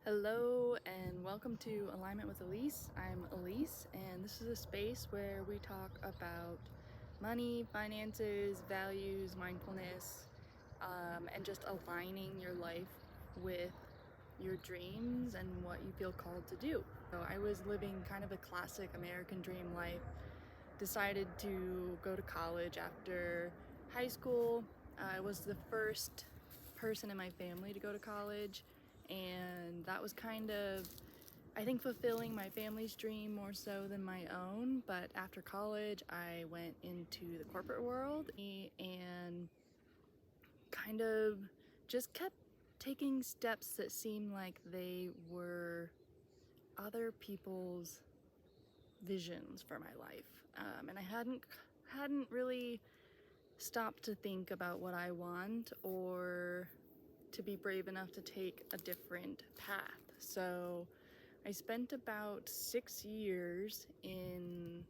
Hello and welcome to Alignment with Alyse. I'm Alyse, and this is a space where we talk about money, finances, values, mindfulness, and just aligning your life with your dreams and what you feel called to do. So I was living kind of a classic American dream life, decided to go to college after high school. I was the first person in my family to go to college, and that was kind of, I think, fulfilling my family's dream more so than my own. But after college, I went into the corporate world and kind of just kept taking steps that seemed like they were other people's visions for my life, and I hadn't really stopped to think about what I want or to be brave enough to take a different path. So I spent about 6 years in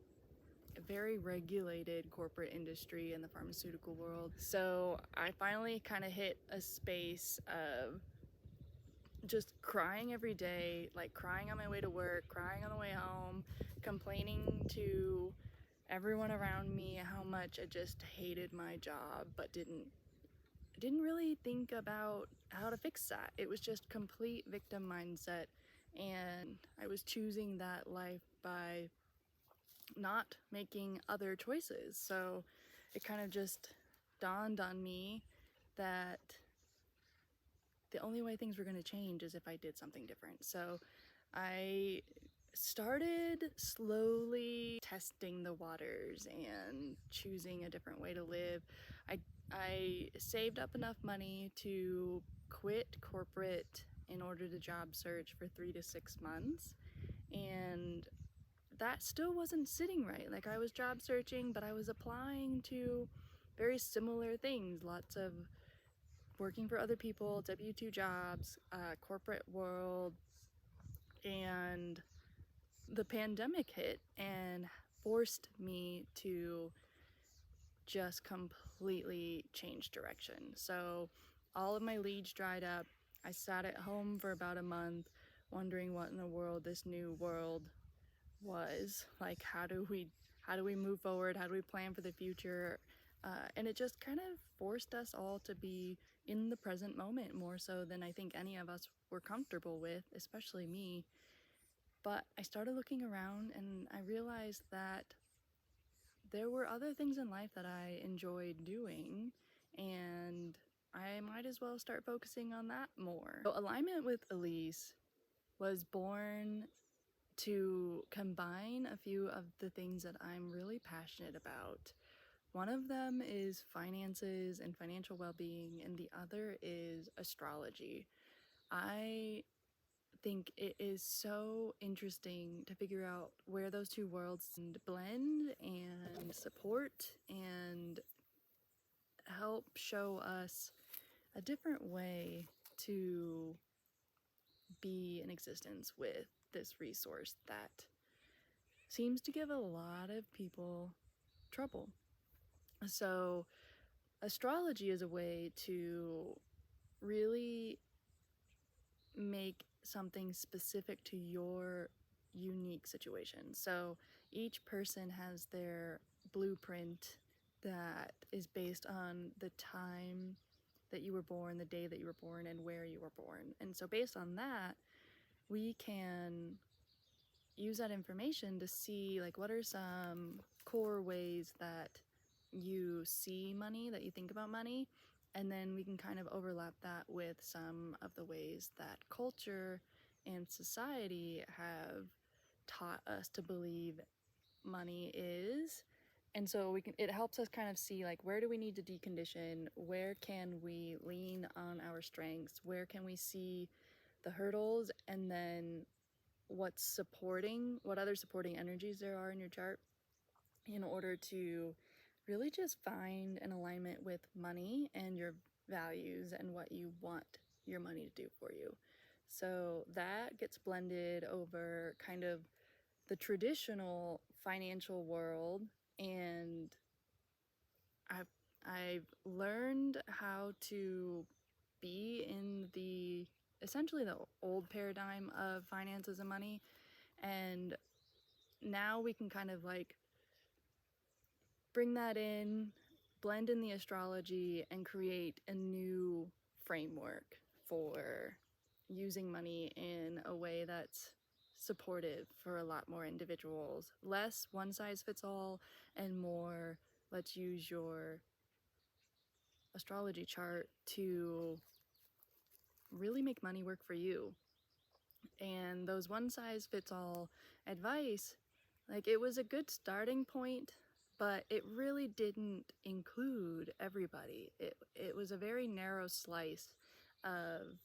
a very regulated corporate industry in the pharmaceutical world. So I finally kind of hit a space of just crying every day, like crying on my way to work, crying on the way home, complaining to everyone around me how much I just hated my job, but didn't really think about how to fix that. It was just complete victim mindset, and I was choosing that life by not making other choices. So it kind of just dawned on me that the only way things were going to change is if I did something different. So I started slowly testing the waters and choosing a different way to live. I saved up enough money to quit corporate in order to job search for 3 to 6 months, and that still wasn't sitting right. Like, I was job searching, but I was applying to very similar things, lots of working for other people, W-2 jobs, corporate world, and the pandemic hit and forced me to just completely change direction. So all of my leads dried up. I sat at home for about a month wondering what in the world this new world was. Like, how do we move forward? How do we plan for the future? And it just kind of forced us all to be in the present moment more so than I think any of us were comfortable with, especially me. But I started looking around and I realized that there were other things in life that I enjoyed doing, and I might as well start focusing on that more. So Alignment with Alyse was born to combine a few of the things that I'm really passionate about. One of them is finances and financial well-being, and the other is astrology. I think it is so interesting to figure out where those two worlds blend and support and help show us a different way to be in existence with this resource that seems to give a lot of people trouble. So astrology is a way to really make something specific to your unique situation. So each person has their blueprint that is based on the time that you were born, the day that you were born, and where you were born. And so based on that, we can use that information to see, like, what are some core ways that you see money, that you think about money, and then we can kind of overlap that with some of the ways that culture and society have taught us to believe money is. And so it helps us kind of see, like, where do we need to decondition, where can we lean on our strengths, where can we see the hurdles, and then what other supporting energies there are in your chart in order to really just find an alignment with money and your values and what you want your money to do for you. So that gets blended over kind of the traditional financial world, and I've learned how to be in the essentially the old paradigm of finances and money. And now we can kind of like bring that in, blend in the astrology, and create a new framework for using money in a way that's supportive for a lot more individuals. Less one size fits all and more let's use your astrology chart to really make money work for you. And those one size fits all advice, like, it was a good starting point, but it really didn't include everybody. It was a very narrow slice of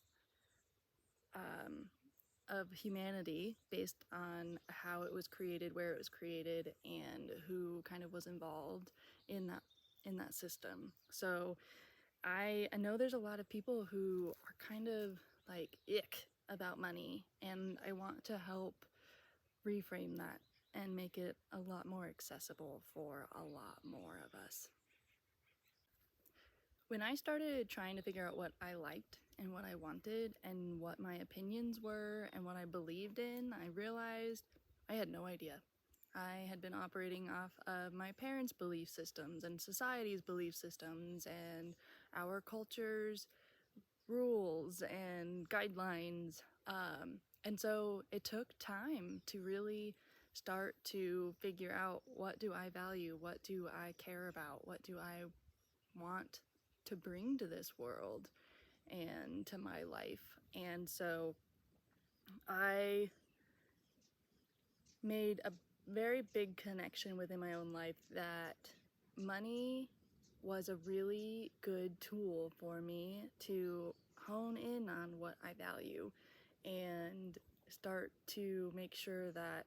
of humanity based on how it was created, where it was created, and who kind of was involved in that system. So I know there's a lot of people who are kind of like ick about money, and I want to help reframe that and make it a lot more accessible for a lot more of us. When I started trying to figure out what I liked and what I wanted and what my opinions were and what I believed in, I realized I had no idea. I had been operating off of my parents' belief systems and society's belief systems and our culture's rules and guidelines. And so it took time to really start to figure out, what do I value? What do I care about? What do I want to bring to this world and to my life? And so I made a very big connection within my own life that money was a really good tool for me to hone in on what I value and start to make sure that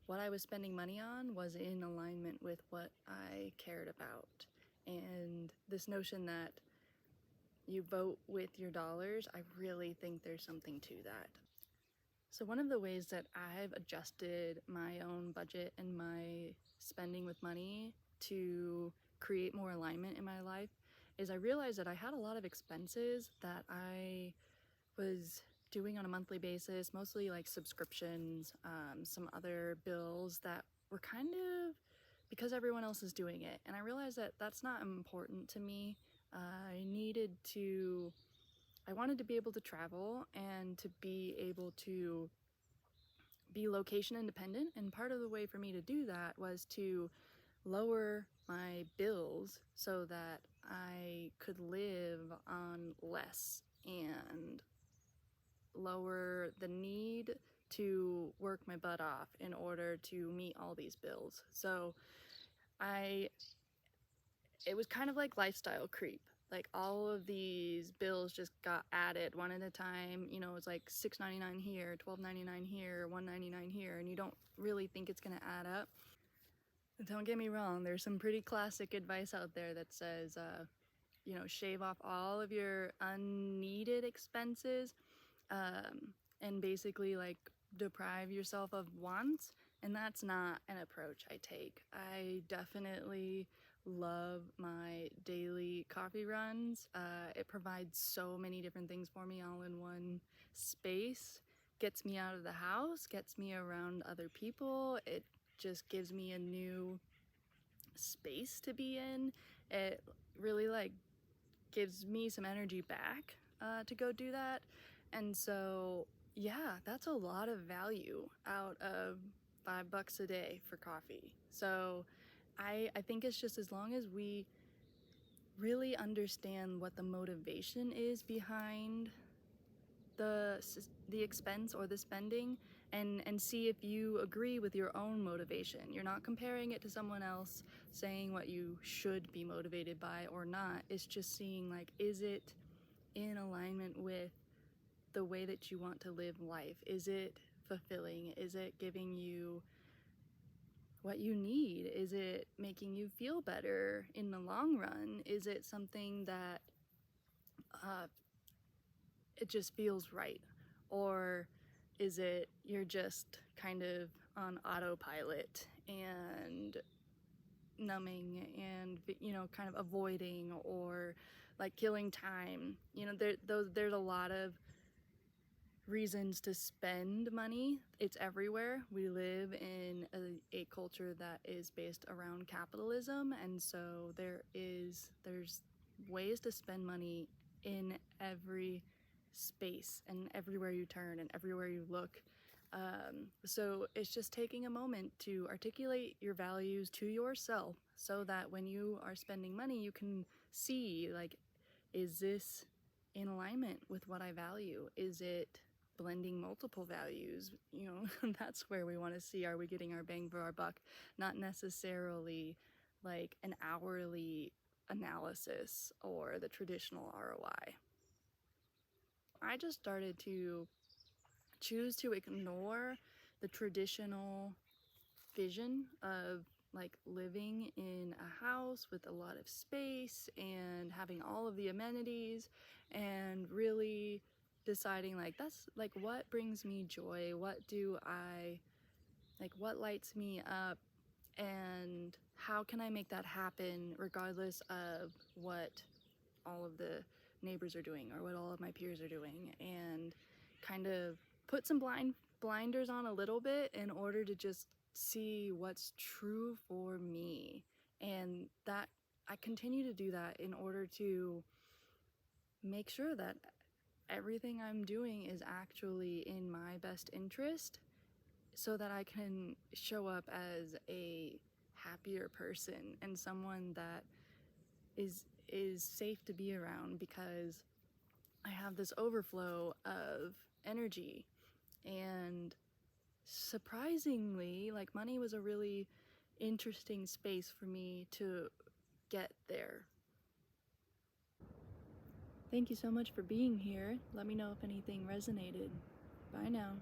what I was spending money on was in alignment with what I cared about. And this notion that you vote with your dollars, I really think there's something to that. So one of the ways that I've adjusted my own budget and my spending with money to create more alignment in my life is I realized that I had a lot of expenses that I was doing on a monthly basis, mostly like subscriptions, some other bills that were kind of because everyone else is doing it. And I realized that that's not important to me. I wanted to be able to travel and to be able to be location independent. And part of the way for me to do that was to lower my bills so that I could live on less and lower the need to work my butt off in order to meet all these bills. So it was kind of like lifestyle creep. Like, all of these bills just got added one at a time. You know, it's like $6.99 here, $12.99 here, $1.99 here, and you don't really think it's gonna add up. Don't get me wrong, there's some pretty classic advice out there that says, shave off all of your unneeded expenses, and basically like deprive yourself of wants. And that's not an approach I take. I definitely love my daily coffee runs. It provides so many different things for me all in one space. Gets me out of the house, gets me around other people. It just gives me a new space to be in. It really like gives me some energy back to go do that. And so yeah, that's a lot of value out of $5 a day for coffee. So I think it's just, as long as we really understand what the motivation is behind the expense or the spending, and see if you agree with your own motivation. You're not comparing it to someone else saying what you should be motivated by or not. It's just seeing, like, is it in alignment with the way that you want to live life? Is it fulfilling? Is it giving you what you need? Is it making you feel better in the long run? Is it something that it just feels right? Or is it you're just kind of on autopilot and numbing and, kind of avoiding, or like killing time? There's a lot of reasons to spend money. It's everywhere. We live in a culture that is based around capitalism, and so there's ways to spend money in every space and everywhere you turn and everywhere you look. So it's just taking a moment to articulate your values to yourself so that when you are spending money, you can see, like, is this in alignment with what I value? Is it blending multiple values? You know, that's where we want to see, are we getting our bang for our buck? Not necessarily like an hourly analysis or the traditional ROI. I just started to choose to ignore the traditional vision of like living in a house with a lot of space and having all of the amenities, and really deciding like, that's like what brings me joy, what do I like, what lights me up, and how can I make that happen regardless of what all of the neighbors are doing or what all of my peers are doing, and kind of put some blinders on a little bit in order to just see what's true for me. And that I continue to do that in order to make sure that everything I'm doing is actually in my best interest, so that I can show up as a happier person and someone that is safe to be around, because I have this overflow of energy. And surprisingly, like, money was a really interesting space for me to get there. Thank you so much for being here. Let me know if anything resonated. Bye now.